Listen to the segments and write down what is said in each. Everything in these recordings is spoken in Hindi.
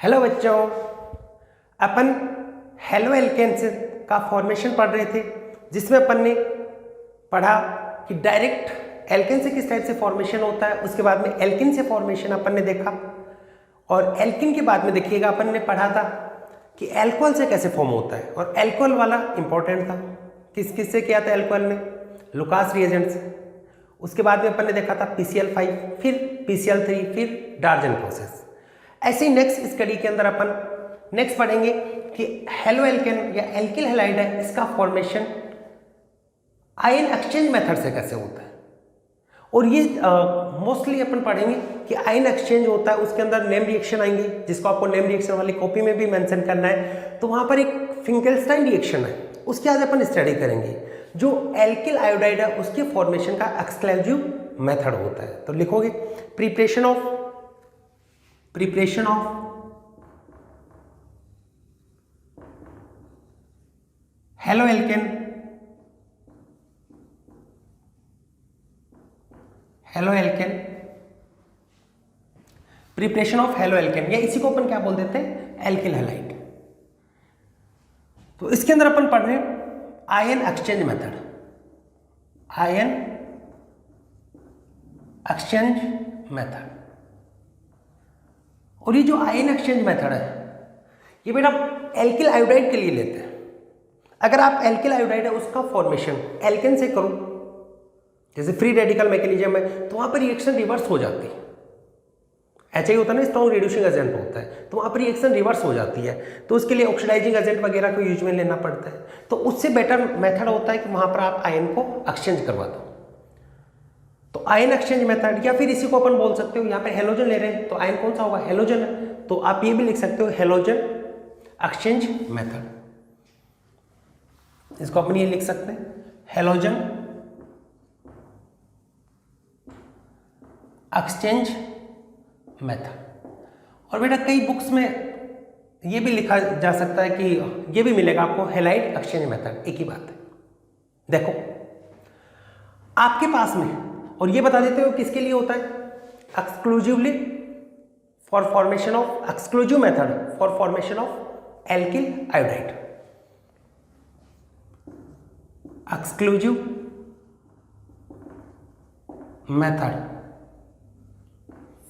हेलो बच्चों, अपन हेलो एल्केन्स का फॉर्मेशन पढ़ रहे थे, जिसमें अपन ने पढ़ा कि डायरेक्ट एल्केन से किस टाइप से फॉर्मेशन होता है। उसके बाद में एल्किन से फॉर्मेशन अपन ने देखा, और एल्किन के बाद में देखिएगा अपन ने पढ़ा था कि एल्कोहल से कैसे फॉर्म होता है। और एल्कोहल वाला इंपॉर्टेंट था, किस किस से किया था एल्कोहल ने, लुकास रिएजेंट से। उसके बाद में अपन ने देखा था PCl5, फिर PCl3, फिर डार्जन प्रोसेस। ऐसे ही नेक्स्ट स्टडी के अंदर अपन नेक्स्ट पढ़ेंगे कि हेलो एल्केन या एल्किल हैलाइड है, इसका फॉर्मेशन आयन एक्सचेंज मेथड से कैसे होता है। और ये मोस्टली अपन पढ़ेंगे कि आयन एक्सचेंज होता है, उसके अंदर नेम रिएक्शन आएंगे, जिसको आपको नेम रिएक्शन वाली कॉपी में भी मेंशन करना है। तो वहां पर एक फिंकेल्स्टाइन रिएक्शन है, उसकी आज अपन स्टडी करेंगे। जो एल्किल आयोडाइड है उसके फॉर्मेशन का एक्सक्लूसिव मेथड होता है। तो लिखोगे preparation of halo alkane, preparation of halo alkane, या इसी को अपन क्या बोल देते हैं, एल्किल हैलाइड। तो इसके अंदर अपन पढ़ रहे हैं आयन एक्सचेंज मेथड, और ये जो आयन एक्सचेंज मेथड है ये बेटा एल्किल आयोडाइड के लिए लेते हैं। अगर आप एल्किल आयोडाइड है उसका फॉर्मेशन एल्केन से करो, जैसे फ्री रेडिकल मैकेनिज्म है, तो वहां पर रिएक्शन रिवर्स हो जाती है। ऐसा ही होता है ना, स्ट्रॉन्ग रिड्यूसिंग एजेंट होता है तो वहां पर रिएक्शन रिवर्स हो जाती है, तो उसके लिए ऑक्सीडाइजिंग एजेंट वगैरह को यूज में लेना पड़ता है। तो उससे बेटर मेथड होता है कि वहां पर आप आयन को एक्सचेंज करवा दो। तो आयन एक्सचेंज मेथड, या फिर इसी को अपन बोल सकते हो, यहाँ पे हेलोजन ले रहे हैं तो आयन कौन सा होगा, हेलोजन है, तो आप ये भी लिख सकते हो हेलोजन एक्सचेंज मेथड। इसको अपन ये लिख सकते हैं हेलोजन एक्सचेंज मेथड। और बेटा कई बुक्स में ये भी लिखा जा सकता है कि ये भी मिलेगा आपको हेलाइड एक्सचेंज मेथड, एक ही बात है। देखो आपके पास में, और ये बता देते हो किसके लिए होता है, exclusively for formation of, exclusive method for formation of alkyl iodide, exclusive method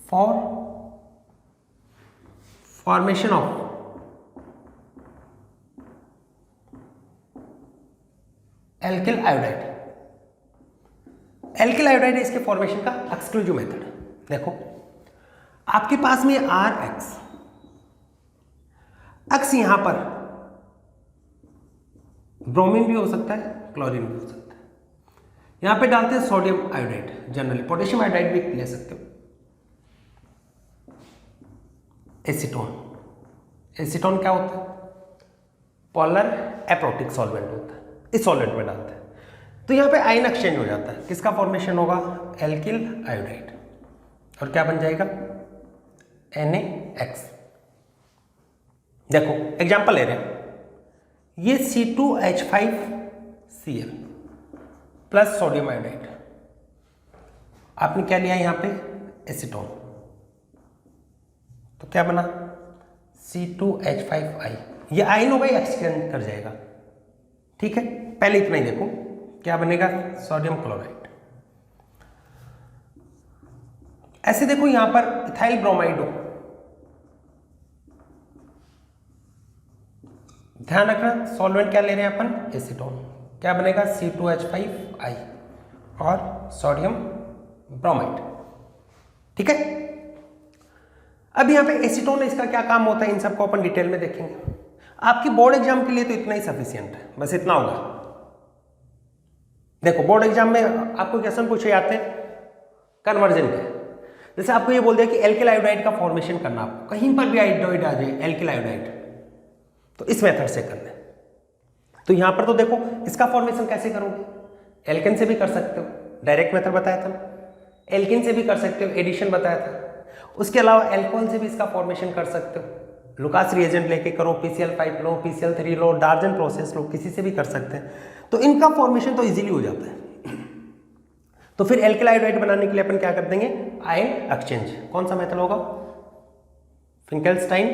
for formation of alkyl iodide. Alkyl iodide इसके फॉर्मेशन का एक्सक्लूसिव मेथड। देखो आपके पास में एक्स यहां पर ब्रोमीन भी हो सकता है, क्लोरीन भी हो सकता है। यहां पे डालते हैं sodium iodide, generally potassium iodide भी ले सकते हो। एसीटोन क्या होता है, पोलर एप्रोटिक सॉल्वेंट होता है, इस सॉल्वेंट में डालते हैं। तो यहां पे आयन एक्सचेंज हो जाता है, किसका फॉर्मेशन होगा, एल्किल आयोडाइड, और क्या बन जाएगा, NaX। देखो एग्जांपल ले रहे हैं, ये C2H5Cl प्लस सोडियम आयोडाइड, आपने क्या लिया यहां पे, एसीटोन, तो क्या बना C2H5I, ये आयन होगा, एक्सचेंज कर जाएगा। ठीक है, पहले इतना ही देखो क्या बनेगा, सोडियम क्लोराइड। ऐसे देखो यहां पर इथाइल ब्रोमाइड हो, ध्यान रखना सॉल्वेंट क्या ले रहे हैं अपन, एसीटोन, क्या बनेगा C2H5I और सोडियम ब्रोमाइड। ठीक है, अब यहां पे एसीटोन, इसका क्या काम होता है, इन सबको अपन डिटेल में देखेंगे। आपकी बोर्ड एग्जाम के लिए तो इतना ही सफिशियंट है, बस इतना होगा। देखो बोर्ड एग्जाम में आपको क्वेश्चन पूछे जाते हैं कन्वर्जन के, जैसे आपको ये बोल दिया कि एल्किल आयोडाइड का फॉर्मेशन करना, आपको कहीं पर भी आयोडाइड आ जाए, एल्किल आयोडाइड, तो इस मेथड से करना है। तो यहां पर तो देखो इसका फॉर्मेशन कैसे करोगे, एल्केन से भी कर सकते हो, डायरेक्ट मेथड बताया था, एल्किन से भी कर सकते हो, एडिशन बताया था। उसके अलावा एल्कोहल से भी इसका फॉर्मेशन कर सकते हो, लुकास रिएजेंट लेके करो, PCl5 लो, PCl3 लो, डार्जन प्रोसेस लो, किसी से भी कर सकते हैं। तो इनका फॉर्मेशन तो इजीली हो जाता है। तो फिर एल्किल आयोडाइड बनाने के लिए अपन क्या कर देंगे, आयन एक्सचेंज। कौन सा मेथड होगा, फिंकेल्स्टाइन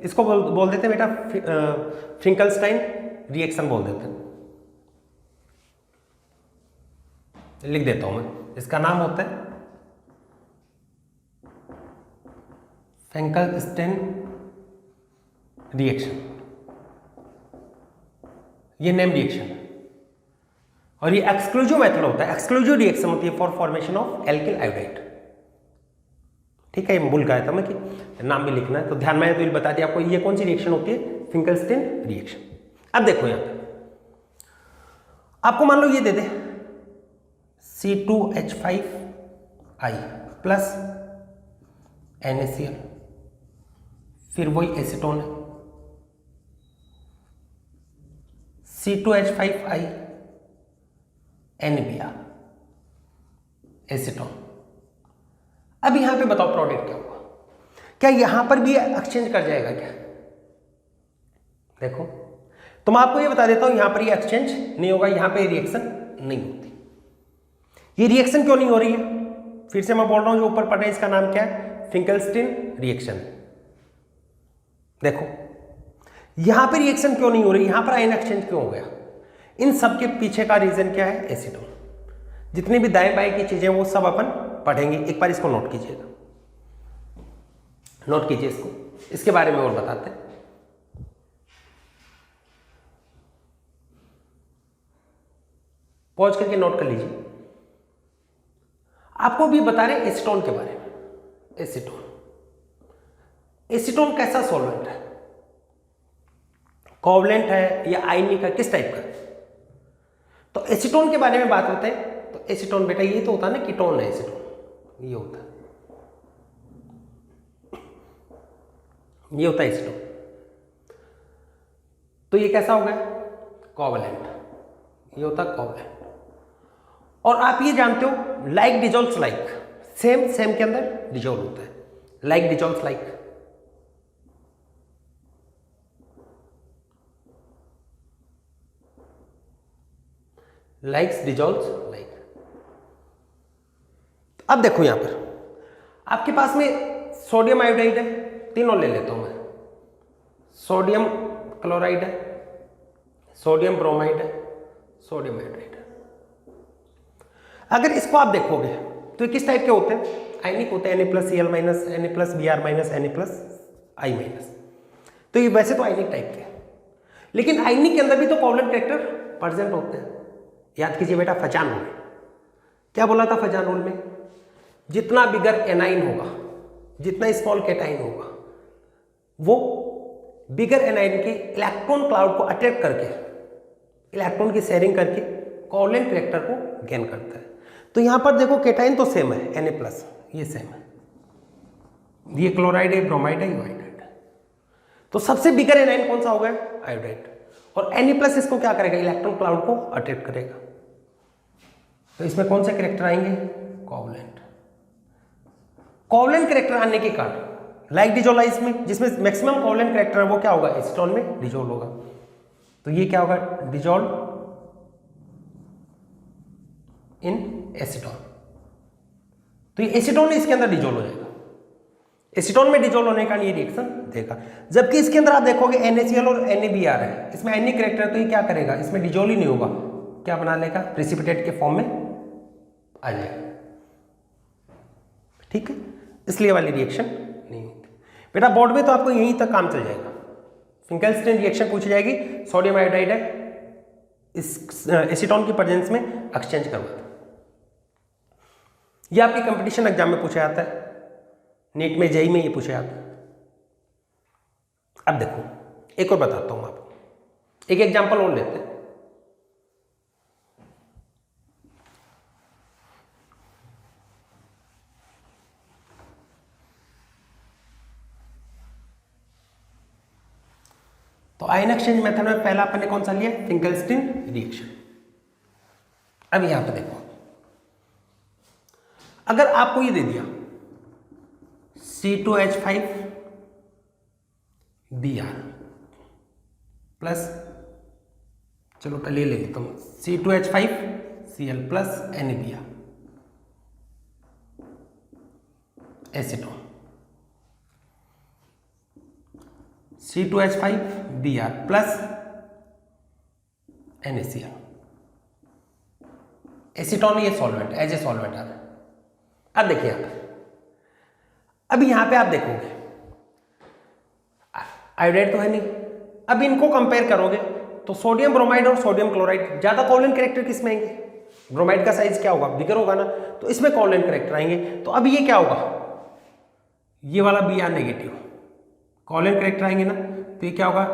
इसको बोल देते हैं बेटा फ्रिंकलस्टाइन रिएक्शन बोल देते हैं। लिख देता हूं मैं, इसका नाम होता है फ्रिंकलस्टाइन रिएक्शन। ये नेम रिएक्शन है और ये एक्सक्लूसिव मेथड होता है, एक्सक्लूसिव रिएक्शन होती है for formation of alkyl iodide. ठीक है, ये भूल गया था मैं कि नाम भी लिखना है, तो ध्यान में है तो ये बता दिया आपको। ये कौन सी रिएक्शन होती है? Finkelstein reaction. अब देखो यहां पे आपको मान लो ये दे दे C2H5I प्लस NaCl, फिर वही एसीटोन है C2H5I NBr एसीटोन। अब यहां पे बताओ प्रोडक्ट क्या होगा? क्या यहां पर भी एक्सचेंज कर जाएगा क्या? देखो तो मैं आपको ये बता देता हूं, यहां पर ये एक्सचेंज नहीं होगा, यहां पे रिएक्शन नहीं होती। ये रिएक्शन क्यों नहीं हो रही है? फिर से मैं बोल रहा हूं, जो ऊपर पढ़ रहे हैं इसका नाम क्या है? Finkelstein reaction. देखो यहां पे रिएक्शन क्यों नहीं हो रही, यहां पर आयन एक्सचेंज क्यों हो गया? इन सब के पीछे का रीजन क्या है? एसीटोन। जितनी भी दाएं बाएं की चीजें वो सब अपन पढ़ेंगे, एक बार इसको नोट कीजिएगा, नोट कीजिए इसको, इसके बारे में और बताते हैं। पॉज करके नोट कर लीजिए। आपको भी बता रहे एसीटोन के बारे में। एसीटोन, एसीटोन कैसा सॉल्वेंट है? कोवलेंट है या आयनिक है, किस टाइप का? तो एसीटोन के बारे में बात होते हैं तो एसीटोन बेटा ये तो होता है ना, कीटोन है एसीटोन, ये होता है, ये होता है एसीटोन। तो ये कैसा हो गया? कोवलेंट, ये होता है कोवलेंट। और आप ये जानते हो like dissolves like, same same के अंदर डिजोल्व होता है, like dissolves like. Likes dissolves like. अब देखो यहां पर आपके पास में सोडियम आयोडाइड है, तीनों ले लेता हूं मैं। सोडियम क्लोराइड है, सोडियम ब्रोमाइड है, सोडियम आयोडाइड है। अगर इसको आप देखोगे तो ये किस टाइप के होते हैं? आयनिक होते हैं, Na+Cl-, Na+Br-, Na+I-। तो ये वैसे तो आयनिक टाइप के हैं, लेकिन आयनिक के अंदर भी तो कोवलेंट कैरेक्टर प्रेजेंट होते हैं। याद कीजिए बेटा फजान रूल, क्या बोला था फजान रूल में? जितना बिगर एनाइन होगा, जितना स्मॉल कैटाइन होगा, वो बिगर एनाइन के इलेक्ट्रॉन क्लाउड को अट्रैक्ट करके, इलेक्ट्रॉन की शेयरिंग करके कोवलेंट कैरेक्टर को गेन करता है। तो यहां पर देखो कैटाइन तो सेम है, Na+, ये सेम है, ये क्लोराइड है, ब्रोमाइड है, आयोडाइड है। तो सबसे बिगर एनाइन कौन सा हो गया? आयोडाइड। और Na+ इसको क्या करेगा? इलेक्ट्रॉन क्लाउड को अट्रैक्ट करेगा। तो इसमें कौन से कैरेक्टर आएंगे? कोवलेंट। कोवलेंट कैरेक्टर आने के कारण लाइक डिजोलाइज में, जिसमें मैक्सिमम कोवलेंट कैरेक्टर है, वो क्या होगा? एसीटोन में डिजोल्व होगा। तो ये क्या होगा? Dissolve in acetone. तो ये एसीटोन इसके अंदर डिजोल्व हो जाएगा, एसीटोन में डिजोल्व होने का ये रिएक्शन देगा। जबकि इसके अंदर आप देखोगे NaCl और NaBr है, इसमें आयनिक कैरेक्टर, तो ये क्या करेगा? इसमें डिजोल्व ही नहीं होगा, क्या बना लेगा? प्रेसिपिटेट के फॉर्म में आ जाएगा। ठीक है, इसलिए वाली रिएक्शन नहीं होती बेटा। बोर्ड में तो आपको यहीं तक काम चल जाएगा। फिंकलस्टीन रिएक्शन पूछी जाएगी, सोडियम आयोडाइड है, इस एसीटोन की प्रेजेंस में एक्सचेंज करवाता है। ये आपके कंपटीशन एग्जाम में पूछा जाता है, नीट में, जेई में ये पूछा जाता है। अब देखो एक और बताता हूं आपको, एक एग्जांपल और लेते हैं। तो आयन एक्सचेंज मेथड में पहला अपन ने कौन सा लिया? Finkelstein reaction. अब यहां पर देखो, अगर आपको ये दे दिया C2H5Br प्लस, चलो पहले ले लेता हूं, C2H5Cl plus NaBr acetone, C2H5Br plus NaCl। Acetone ये सॉल्वेंट एज ए सॉल्वेंट आ रहा है। अब देखिए अब यहां पे आप देखोगे आयोडाइड तो है नहीं। अब इनको कंपेयर करोगे तो सोडियम ब्रोमाइड और सोडियम क्लोराइड, ज्यादा कोवलेंट कैरेक्टर किसमें आएंगे? ब्रोमाइड का साइज क्या होगा? बिगर होगा ना, तो इसमें कोवलेंट कैरेक्टर आएंगे। तो अब ये क्या होगा? ये वाला Br नेगेटिव, कोवलेंट कैरेक्टर आएंगे ना, तो ये क्या होगा?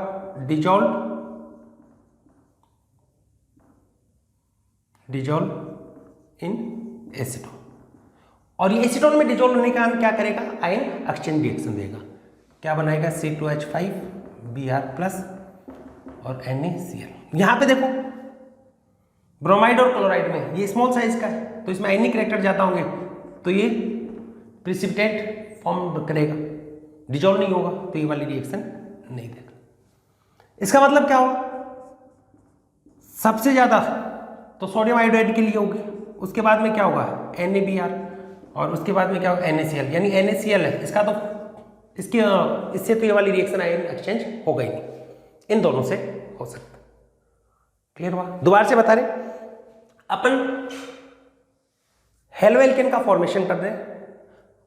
Dissolve in acetone. और ये एसीटोन में डिजोल्व होने का क्या करेगा? आयन एक्सचेंज रिएक्शन देगा। क्या बनाएगा? C2H5Br प्लस और NaCl। यहां पे देखो ब्रोमाइड और क्लोराइड में ये स्मॉल साइज का है, तो इसमें आयनिक कैरेक्टर ज्यादा होंगे, तो ये प्रिसिपिटेट फॉर्म करेगा, डिजोल्व नहीं होगा, तो ये वाली रिएक्शन नहीं देगा। इसका मतलब क्या हुआ? सबसे ज्यादा तो सोडियम आयोडाइड के लिए होगी, उसके बाद में क्या होगा? NaBr, और उसके बाद में क्या होगा? NaCl। यानी NaCl है इसका, तो इससे तो ये वाली रिएक्शन आयन एक्सचेंज होगा ही नहीं, इन दोनों से हो सकता। क्लियर हुआ? दोबारा से बता रहे, अपन हेलो एल्केन का फॉर्मेशन कर रहे हैं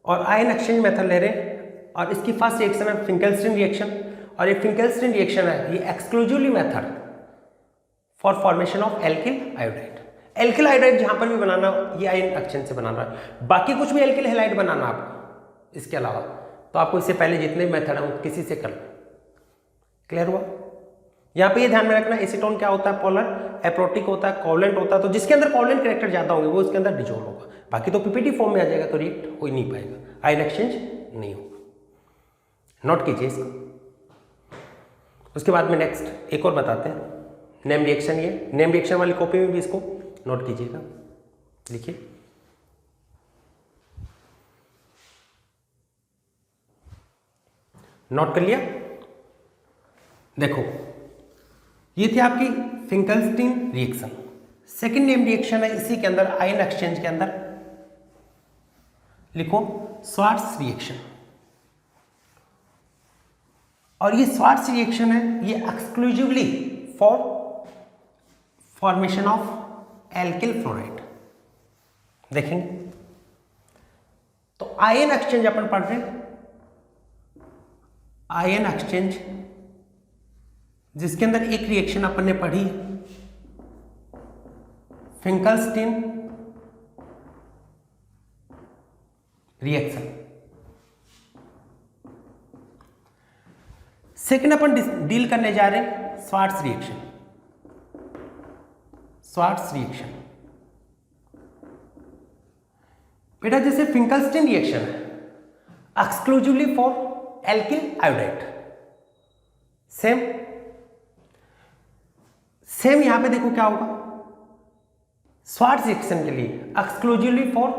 और आयन एक्सचेंज मेथड ले रहे हैं, और इसकी फर्स्ट रिएक्शन है फिंकेल्स्टीन रिएक्शन, और ये फिंकेल्स्टीन रिएक्शन है, ये exclusively method for formation of alkyl iodide. Alkyl iodide जहां पर भी बनाना, ये आयन एक्सचेंज से बनाना है। बाकी कुछ भी एल्किल हैलाइड बनाना आपको इसके अलावा, तो आपको इससे पहले जितने मेथड है किसी से कर लो। क्लियर हुआ? यहां पे ये ध्यान में रखना, एसीटोन क्या होता है? पोलर एप्रोटिक होता है, कोवलेंट होता है, तो जिसके अंदर कोवलेंट कैरेक्टर ज्यादा होंगे वो इसके अंदर डिजोल्व होगा। बाकी तो पीपीटी फॉर्म में आ जाएगा, तो रिएक्ट हो ही नहीं पाएगा, आयन एक्सचेंज नहीं होगा। नोट कीजिए इसको। उसके बाद में नेक्स्ट एक और बताते हैं, नेम रिएक्शन। ये नेम रिएक्शन वाली कॉपी में भी इसको नोट कीजिएगा, लिखिए। नोट कर लिया? देखो ये थी आपकी फिंकेल्स्टीन रिएक्शन। सेकेंड नेम रिएक्शन है, इसी के अंदर आयन एक्सचेंज के अंदर लिखो स्वार्ट्स रिएक्शन। और ये स्वार्ट्स रिएक्शन है, ये exclusively for formation of alkyl fluoride. देखेंगे तो आयन एक्सचेंज अपन पढ़ रहे हैं, आयन एक्सचेंज जिसके अंदर एक रिएक्शन अपन ने पढ़ी फिंकेल्स्टीन रिएक्शन। सेकंड अपन डील करने जा रहे हैं स्वार्ट्स रिएक्शन। स्वार्ट्स रिएक्शन बेटा जैसे फिंकेल्स्टीन रिएक्शन है exclusively for alkyl iodide, same यहां पे देखो क्या होगा, स्वार्ट्स रिएक्शन के लिए एक्सक्लूसिवली फॉर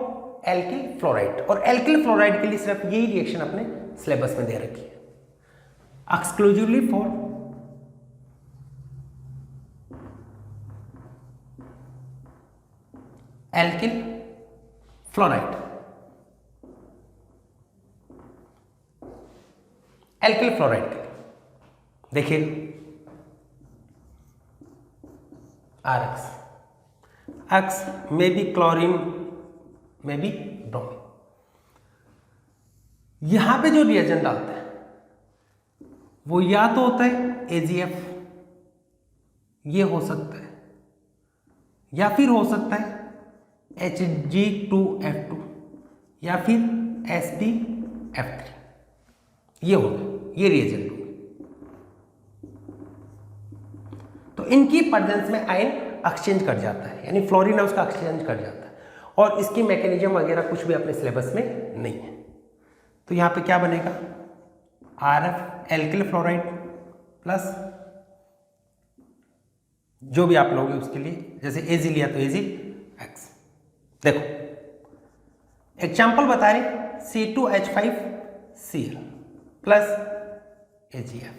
एल्किल फ्लोराइड, और एल्किल फ्लोराइड के लिए सिर्फ यही रिएक्शन अपने सिलेबस में दे रखी है, exclusively for alkyl fluoride. Alkyl fluoride के लिए देखिए RX, X में भी क्लोरीन में भी ब्रोमीन। यहां पे जो रिएजेंट डालते हैं वो या तो होता है AgF, ये हो सकता है, या फिर हो सकता है Hg2F2, या फिर Sp(F3), ये हो गए, ये रिएजेंट हो गए। तो इनकी प्रेजेंस में आयन एक्सचेंज कर जाता है, यानी फ्लोरीन है उसका एक्सचेंज कर जाता है, और इसकी मैकेनिज्म वगैरह कुछ भी अपने सिलेबस में नहीं है। तो यहां पे क्या बनेगा, RF एल्किल फ्लोराइड प्लस जो भी आप लोगे उसके लिए, जैसे Ag लिया तो AgX। देखो एग्जाम्पल बता रहे, C2H5Cl प्लस AgF,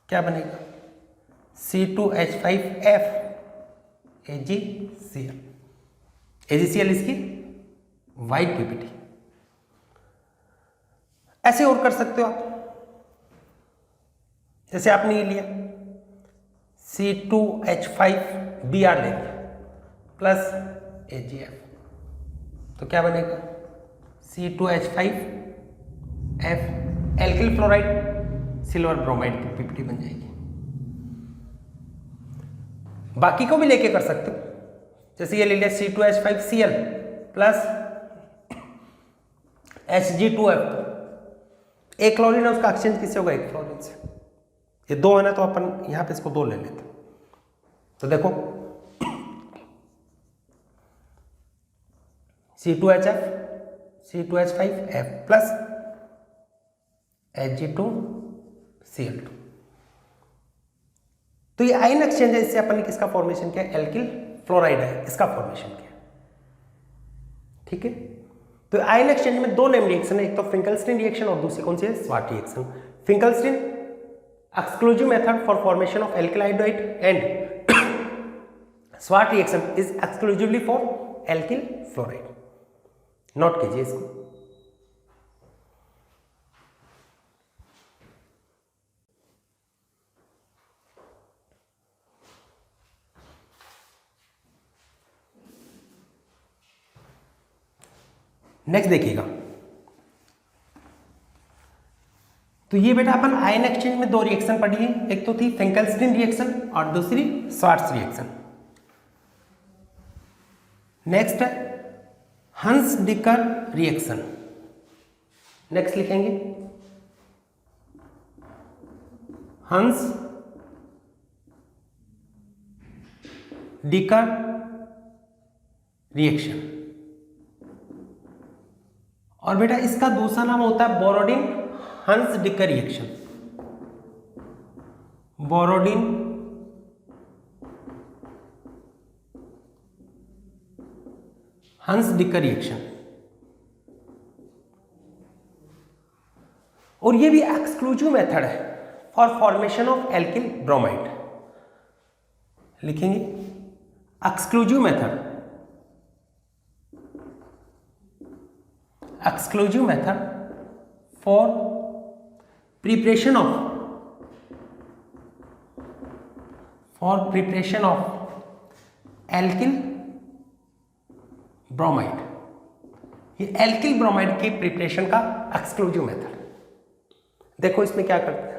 क्या बनेगा C2H5F AgCl। AgCl इसकी वाइट पीपीटी। ऐसे और कर सकते हो आप, जैसे आपने ये लिया C2H5Br ले लिया प्लस AgF, तो क्या बनेगा C2H5F alkyl fluoride silver bromide की पीपीटी बन जाएगी। बाकी को भी लेके कर सकते हो, जैसे ये ले लिया C2H5Cl प्लस Hg2F, एक क्लोरीन है उसका एक्सचेंज किससे होगा, एक फ्लोरीन से। ये दो है ना, तो अपन यहां पे इसको दो ले लेते। तो देखो C2HF C2H5F प्लस Hg2Cl2, तो ये आयन एक्सचेंज है, इससे अपन ने किसका फॉर्मेशन किया, एल्किल फ्लोराइड है इसका फॉर्मेशन किया। ठीक है, तो आयन एक्सचेंज में दो नेम रिएक्शन है, एक तो फिंकलस्टीन रिएक्शन और दूसरी कौन सी है, sword reaction. Finkelstein exclusive method for formation of alkyl hydride and sword reaction is exclusively for alkyl fluoride. Note कीजिए इसको। नेक्स्ट देखिएगा, तो ये बेटा अपन आयन एक्सचेंज में दो रिएक्शन पढ़ी है, एक तो थी फिंकलस्टीन रिएक्शन और दूसरी स्वार्ट्स रिएक्शन। नेक्स्ट है हंस डिकर रिएक्शन। नेक्स्ट लिखेंगे हंस डिकर रिएक्शन, और बेटा इसका दूसरा नाम होता है बोरोडिन हंस डिकर रिएक्शन। बोरोडिन हंस डिकर रिएक्शन, और ये भी एक्सक्लूसिव मेथड है for formation of alkyl bromide. लिखेंगे exclusive method, exclusive method for preparation of alkyl bromide। ये एल्किल ब्रोमाइड की प्रिपरेशन का एक्सक्लूसिव मेथड। देखो इसमें क्या करते हैं,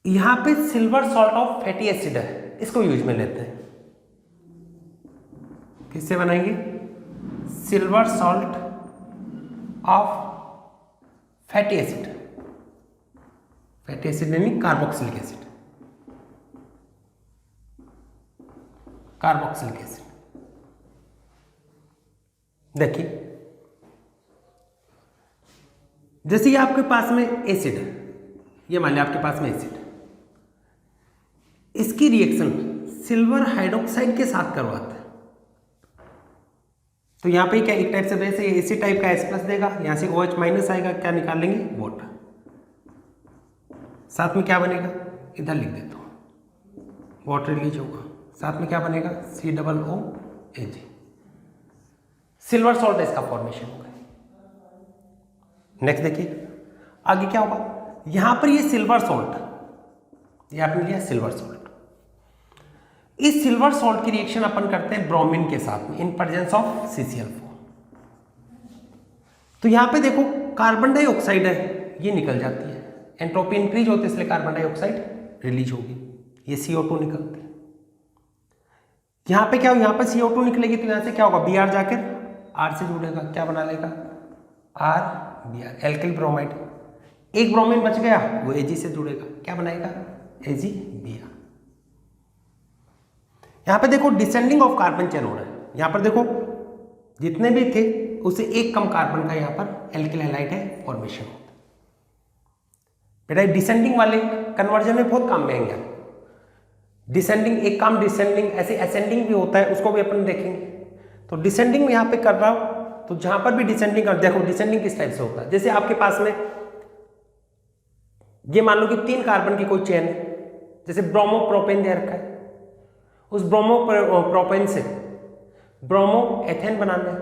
यहां पे silver salt of fatty acid है, इसको यूज में लेते हैं। किससे बनाएंगे, silver salt of fatty acid, fatty acid यानी कार्बोक्सिलिक एसिड, कार्बोक्सिलिक एसिड। देखिए जैसे ये आपके पास में एसिड है, ये मान लिया आपके पास में एसिड, इसकी रिएक्शन सिल्वर हाइड्रोक्साइड के साथ करवाते हैं, तो यहाँ पे क्या एक टाइप से वैसे इसी टाइप का H प्लस देगा, यहाँ से OH माइनस आएगा, क्या निकाल लेंगे, वाटर। साथ में क्या बनेगा, इधर लिख देता हूँ, वाटर रिलीज होगा, साथ में क्या बनेगा COOH, सिल्वर सॉल्ट इसका फॉर्मेशन होगा। नेक्स्ट देखिए आगे क्या होगा, यहाँ पर ये सिल्वर सॉल्ट, ये आपने लिया सिल्वर सॉल्ट, इस सिल्वर सॉल्ट की रिएक्शन अपन करते हैं ब्रोमीन के साथ में इन प्रेजेंस ऑफ CCl4। तो यहां पे देखो कार्बन डाइऑक्साइड है, ये निकल जाती है, एंट्रोपी इंक्रीज होती है इसलिए कार्बन डाइऑक्साइड रिलीज होगी, ये CO2 निकलती है। यहां पे क्या हो, यहां पे CO2 निकलेगी तो यहां से क्या होगा, Br जाकर R से जुड़ेगा, क्या बना लेगा RBr, एल्किल ब्रोमाइड। एक ब्रोमीन बच गया, वो Ag से जुड़ेगा, क्या बनाएगा AgBr। यहां पे देखो डिसेंडिंग ऑफ कार्बन चेन हो रहा है, यहां पर देखो जितने भी थे उससे एक कम कार्बन का यहां पर एल्किल हैलाइड है फॉर्मेशन होता है। बेटा डिसेंडिंग वाले कन्वर्जन में बहुत काम में आएंगे। डिसेंडिंग एक काम डिसेंडिंग, ऐसे असेंडिंग भी होता है, उसको भी अपन देखेंगे। तो डिसेंडिंग में यहां पे कर रहा हूं, तो जहां पर भी डिसेंडिंग कर, देखो डिसेंडिंग किस टाइप से होता है, जैसे आपके पास में ये मान लो कि 3 कार्बन की कोई चेन है, जैसे ब्रोमो प्रोपेन दे रखा है, उस ब्रोमो प्रोपेन से ब्रोमो एथेन बनाना है,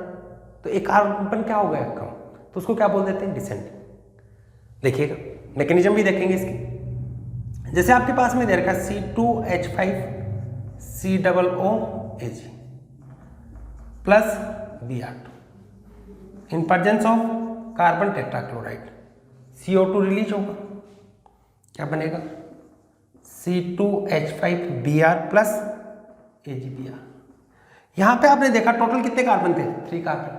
तो एक कार्बन क्या हो गया कम, तो उसको क्या बोल देते हैं डिसेंडिंग। देखिएगा मैकेनिज्म भी देखेंगे इसकी। जैसे आपके पास में दे रखा C2H5COOAg plus Br2 in presence of carbon tetrachloride CO2 release होगा, क्या बनेगा C2H5Br प्लस AgBr। यहां पे आपने देखा टोटल कितने कार्बन थे 3 कार्बन,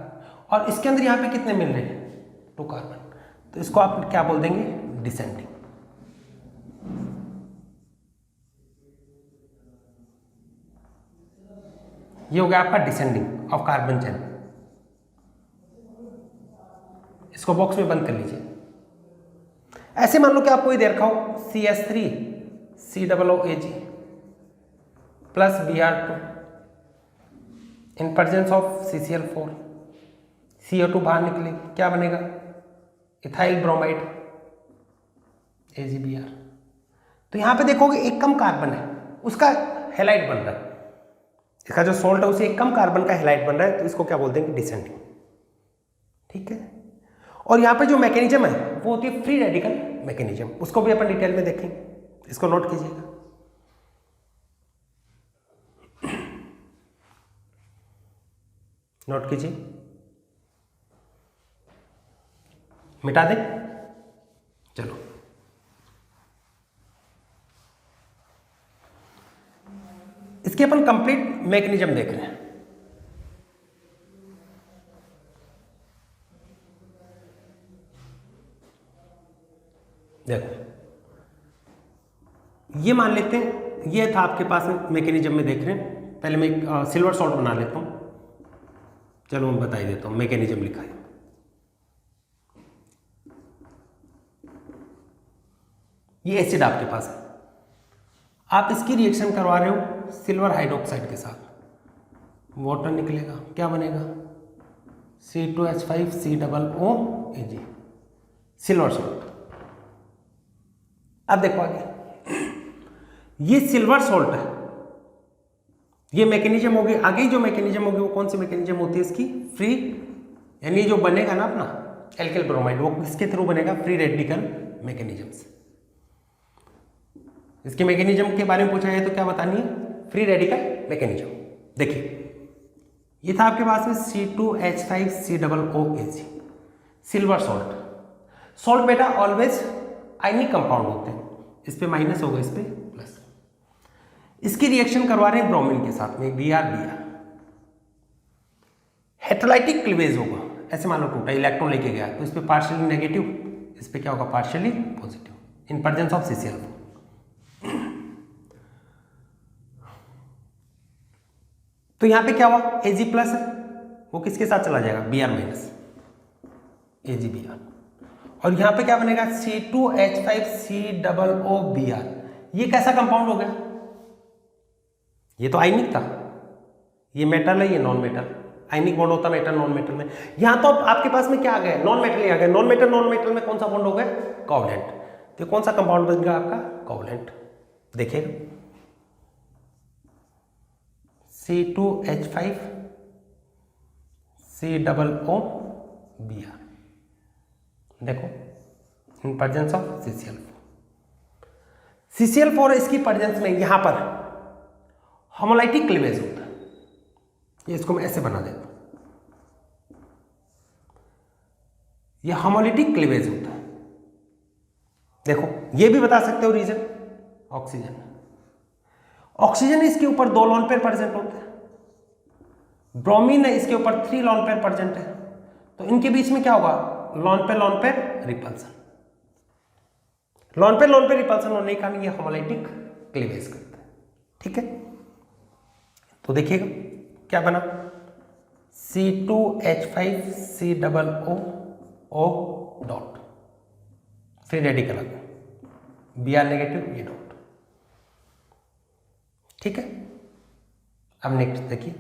और इसके अंदर यहां पे कितने मिल रहे हैं 2 कार्बन, तो इसको आप क्या बोल देंगे डिसेंडिंग। ये हो गया आपका डिसेंडिंग ऑफ कार्बन चेन। इसको बॉक्स में बंद कर लीजिए। ऐसे मान लो कि आपको ये दे रखा हो CH3COOAg plus Br2 in presence of CCl4, CO2 बाहर निकले, क्या बनेगा इथाइल ब्रोमाइड AgBr। तो यहां पे देखोगे एक कम कार्बन है, उसका हैलाइड बन रहा है, इसका जो सॉल्ट है उसे एक कम कार्बन का हैलाइड बन रहा है, तो इसको क्या बोल देंगे डिसेंडिंग। ठीक है, और यहां पे जो मैकेनिज्म है वो होती है फ्री रेडिकल मैकेनिज्म, उसको भी अपन डिटेल में देखेंगे, इसको नोट कीजिएगा। नोट कीजिए, मिटा दें, चलो इसके अपन कंप्लीट मैकेनिज्म देख रहे हैं। देखो ये मान लेते हैं, ये था आपके पास में मैकेनिज्म में देख रहे हैं। पहले मैं एक सिल्वर सॉल्ट बना लेता हूं, चलो मैं बता ही देता हूं मैकेनिज्म लिखा है। ये एसिड आपके पास है, आप इसकी रिएक्शन करवा रहे हो सिल्वर हाइड्रोक्साइड के साथ, वाटर निकलेगा, क्या बनेगा C2H5COOAg सिल्वर सॉल्ट। अब देखो आगे, ये सिल्वर सॉल्ट है, ये मैकेनिज्म होगी। आगे जो मैकेनिज्म होगी वो कौन सी मैकेनिज्म होती है इसकी फ्री, यानी जो बनेगा ना अपना एल्किल ब्रोमाइड, वो किसके थ्रू बनेगा फ्री रेडिकल मैकेनिज्म से। इसके मैकेनिज्म के बारे में पूछा जाए तो क्या बतानी है फ्री रेडिकल मैकेनिज्म। देखिए ये था आपके पास में C2H5COOAg सिल्वर सॉल्ट। सॉल्ट बेटा ऑलवेज आयनिक कंपाउंड होते हैं, इस पे माइनस होगा, इस पे प्लस। इसकी रिएक्शन करवा रहे हैं ब्रोमीन के साथ में Br हेटेरोलाइटिक क्लीवेज होगा। ऐसे मान लो टूटा, इलेक्ट्रॉन लेके गया तो इस पे पार्शियली नेगेटिव, इस पे क्या होगा partially positive in presence of CCl4। तो यहां पे क्या हुआ Ag प्लस है, वो किसके साथ चला जाएगा Br माइनस AgBr, और यहां पे क्या बनेगा C2H5COOBr। ये कैसा कंपाउंड हो गया, ये तो आयनिक था, ये मेटल है, ये नॉन मेटल। आयनिक बॉन्ड होता मेटल नॉन मेटल में, यहां तो आपके पास में क्या आ गया नॉन मेटल ही आ गया। नॉन मेटल में कौन सा बॉन्ड हो गया कोवलेंट, तो कौन सा कंपाउंड बन गया आपका कोवलेंट। देखिएगा C2H5COOBr, देखो इन प्रेजेंस ऑफ CCl4 इसकी प्रेजेंस में यहां पर होमोलाइटिक क्लीवेज होता है। ये इसको मैं ऐसे बना देता हूं, ये होमोलाइटिक क्लीवेज होता है। देखो ये भी बता सकते हो रीजन, ऑक्सीजन इसके ऊपर 2 लोन पेयर प्रेजेंट होते हैं, ब्रोमीन है इसके ऊपर 3 लोन पेयर प्रेजेंट है, तो इनके बीच में क्या होगा lone pair repulsion. Lone pair repulsion होने के कारण ये होमोलाइटिक क्लीवेज करता है। ठीक है, तो देखिएगा क्या बना C2H5COO डॉट, फ्री रेडिकल आ गया, Br नेगेटिव ये डॉट। ठीक है, अब नेक्स्ट देखिए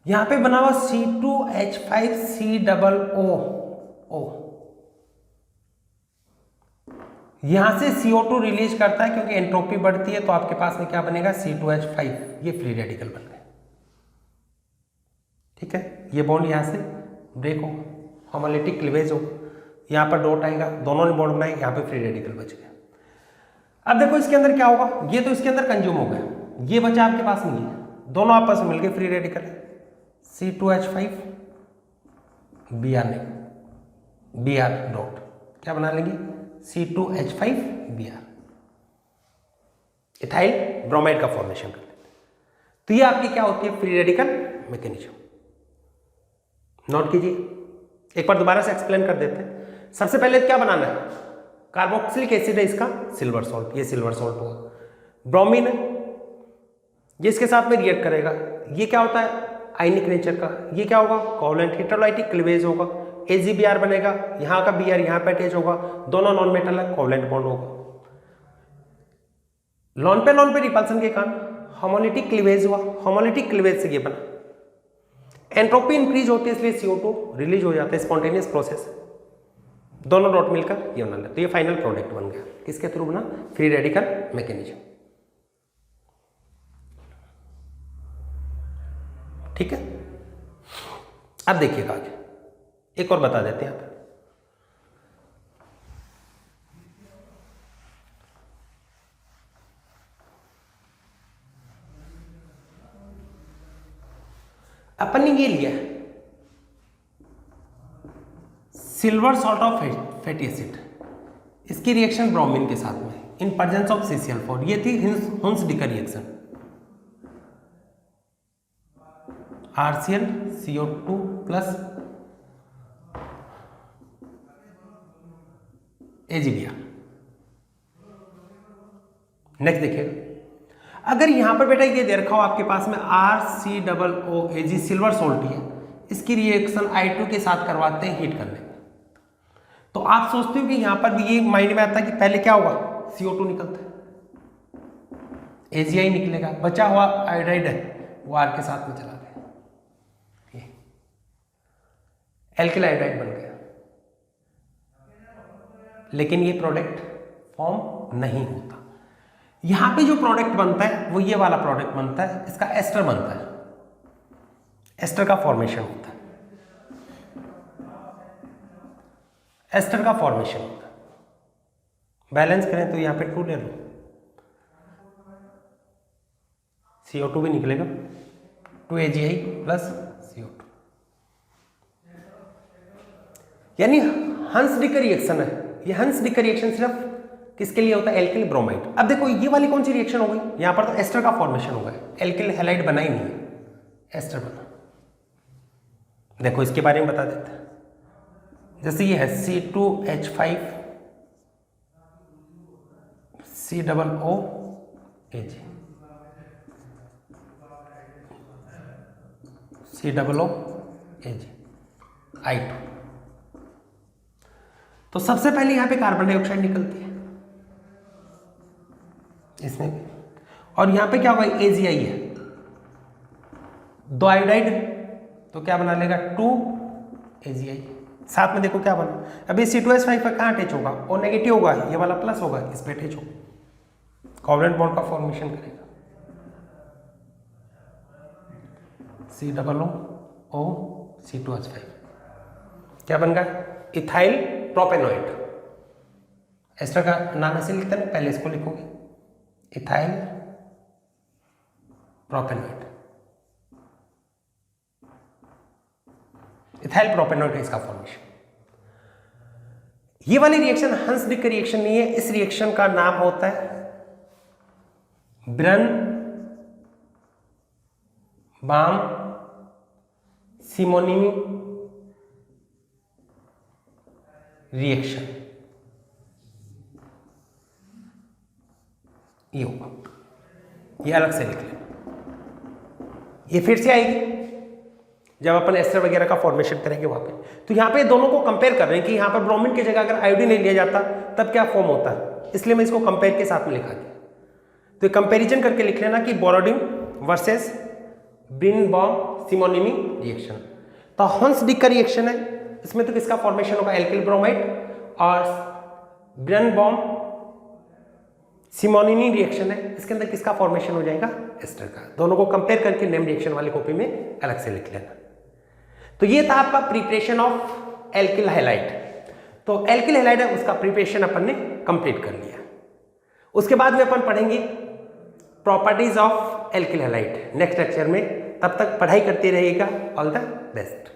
यहां पे बना हुआ C2H5COO, यहां से CO2 रिलीज करता है क्योंकि एंट्रोपी बढ़ती है, तो आपके पास में क्या बनेगा C2H5, ये फ्री रेडिकल बन गए। ठीक है, ये बॉन्ड यहां से ब्रेक हो, होमोलाइटिक क्लीवेज हो, यहाँ पर डॉट आएगा, दोनों ने बॉन्ड बनाए, यहाँ पे फ्री रेडिकल बच गया। अब देखो इसके अंदर क्या होगा, ये तो इसके अंदर कंज्यूम हो गया, ये बचा आपके पास नहीं है, दोनों आपस में मिलके फ्री रेडिकल है। C2H5 Br नहीं, Br डॉट क्या बना लेंगे, C2H5 Br, इथाइल ब्रोमाइड का फॉर्मेशन कर लेते हैं। तो ये आपकी क्या होती है, फ्री रेडिकल मैकेनिज्म। नोट कीजिए, एक बार दोबारा से एक्सप्लेन कर देते हैं। सबसे पहले क्या बनाना है, कार्बोक्सिलिक एसिड है, इसका सिल्वर सॉल्ट, ये सिल्वर सॉल्ट होगा। ब्रोमीन है, ये इसके साथ में रिएक्ट करेगा, ये क्या होता है, आयनिक नेचर का, ये क्या होगा, कोवलेंट हेटेरोलाइटिक क्लीवेज होगा, AgBr बनेगा, यहाँ का Br यहाँ पे अटैच होगा, दोनों नॉन मेटल है, कोवलेंट बॉन्ड होगा। लॉन पे रिपल्सन के कारण होमोलिटिक क्लीवेज हुआ, होमोलिटिक क्लीवेज से ये बना, एंट्रोपी इंक्रीज होती है इसलिए CO2 रिलीज हो जाता है, स्पॉन्टेनियस प्रोसेस, दोनों डॉट मिलकर ये बना लेते, तो ये फाइनल प्रोडक्ट बन गया, किसके थ्रू बना, फ्री रेडिकल मैकेनिज्म। ठीक है, अब देखिएगा आगे एक और बता देते हैं आप। अपन ने ये लिया silver salt of fatty acid, इसकी रिएक्शन ब्रोमीन के साथ में इन प्रेजेंस ऑफ CCl4, ये थी Hunsdiecker reaction, RCl CO2 plus AgBr। Next देखिएगा, अगर यहां पर बेटा ये दे रखा हो आपके पास में RCOOAg सिल्वर सॉल्ट है, इसकी रिएक्शन I2 के साथ करवाते हैं हीट करने, तो आप सोचते हो कि यहां पर भी ये माइंड में आता है कि पहले क्या होगा, CO2 निकलता है, AgI निकलेगा, बचा हुआ आयोडाइड है वो R के साथ में चला गया, एल्किल आयोडाइड बन गया, लेकिन ये प्रोडक्ट फॉर्म नहीं होता। यहां पे जो प्रोडक्ट बनता है वो ये वाला प्रोडक्ट बनता है, इसका एस्टर बनता है, एस्टर का फॉर्मेशन होता है, एस्टर का फॉर्मेशन होता है। बैलेंस करें तो यहां पे 2 ले लो, CO2 भी निकलेगा, 2AgI प्लस CO2, यानी हंस-डिकर रिएक्शन है। ये हंस-डिकर रिएक्शन सिर्फ किसके लिए होता है, एल्किल ब्रोमाइड। अब देखो ये वाली कौन सी रिएक्शन हो गई, यहां पर तो एस्टर का फॉर्मेशन हो गया, एल्किल हैलाइड बना ही नहीं है, एस्टर बना। देखो इसके बारे में बता देते हैं, जैसे ये है C2H5 COOAg, COOAg I2, तो सबसे पहले यहां पे कार्बन डाइऑक्साइड निकलती है इसमें भी, और यहां पे क्या होगा, AgI है, 2 आयोडाइड, तो क्या बना लेगा 2AgI, साथ में देखो क्या बना, अभी C2H5 पर कहां अटैच होगा, O नेगेटिव होगा, ये वाला प्लस होगा, इस पे अटैच होगा, कोवलेंट बॉन्ड का फॉर्मेशन करेगा, COO C2H5, क्या बन गया, इथाइल प्रोपेनोइड। एस्टर का नाम ऐसे लिखते हैं, पहले इसको लिखोगे इथाइल प्रोपेनोइड, इथाइल प्रोपेनोइड है इसका फॉर्मेशन। ये वाली रिएक्शन हंस-डिकर रिएक्शन नहीं है, इस रिएक्शन का नाम होता है ब्रन-बाम-सिमोनिमी रिएक्शन, ये होगा, ये अलग से लिख लें। ये फिर से आएगी जब अपन एस्टर वगैरह का फॉर्मेशन करेंगे वहां पे। तो यहाँ पे दोनों को कंपेयर कर रहे हैं कि यहाँ पर ब्रोमीन की जगह अगर आयोडीन नहीं लिया जाता तब क्या फॉर्म होता है, इसलिए मैं इसको कंपेयर के साथ में लिखा दिया। तो कंपेरिजन करके लिख लेना कि बोरोडिन वर्सेस ब्रिन-बॉम-सिमोनिमी रिएक्शन। तो हंस-डिकर रिएक्शन है, इसमें तो किसका फॉर्मेशन होगा, एल्किल ब्रोमाइड, और ब्रिन-बॉम-सिमोनिमी रिएक्शन है, इसके अंदर किसका फॉर्मेशन हो जाएगा, एस्टर का। दोनों को कंपेयर करके नेम रिएक्शन वाली कॉपी में अलग से लिख लेना। तो ये था आपका प्रिपरेशन ऑफ एल्किल हैलाइड। तो एल्किल हैलाइड है उसका प्रिपरेशन अपन ने कंप्लीट कर लिया। उसके बाद में अपन पढ़ेंगे properties of alkyl halide next lecture में। तब तक पढ़ाई करते रहिएगा। All the best.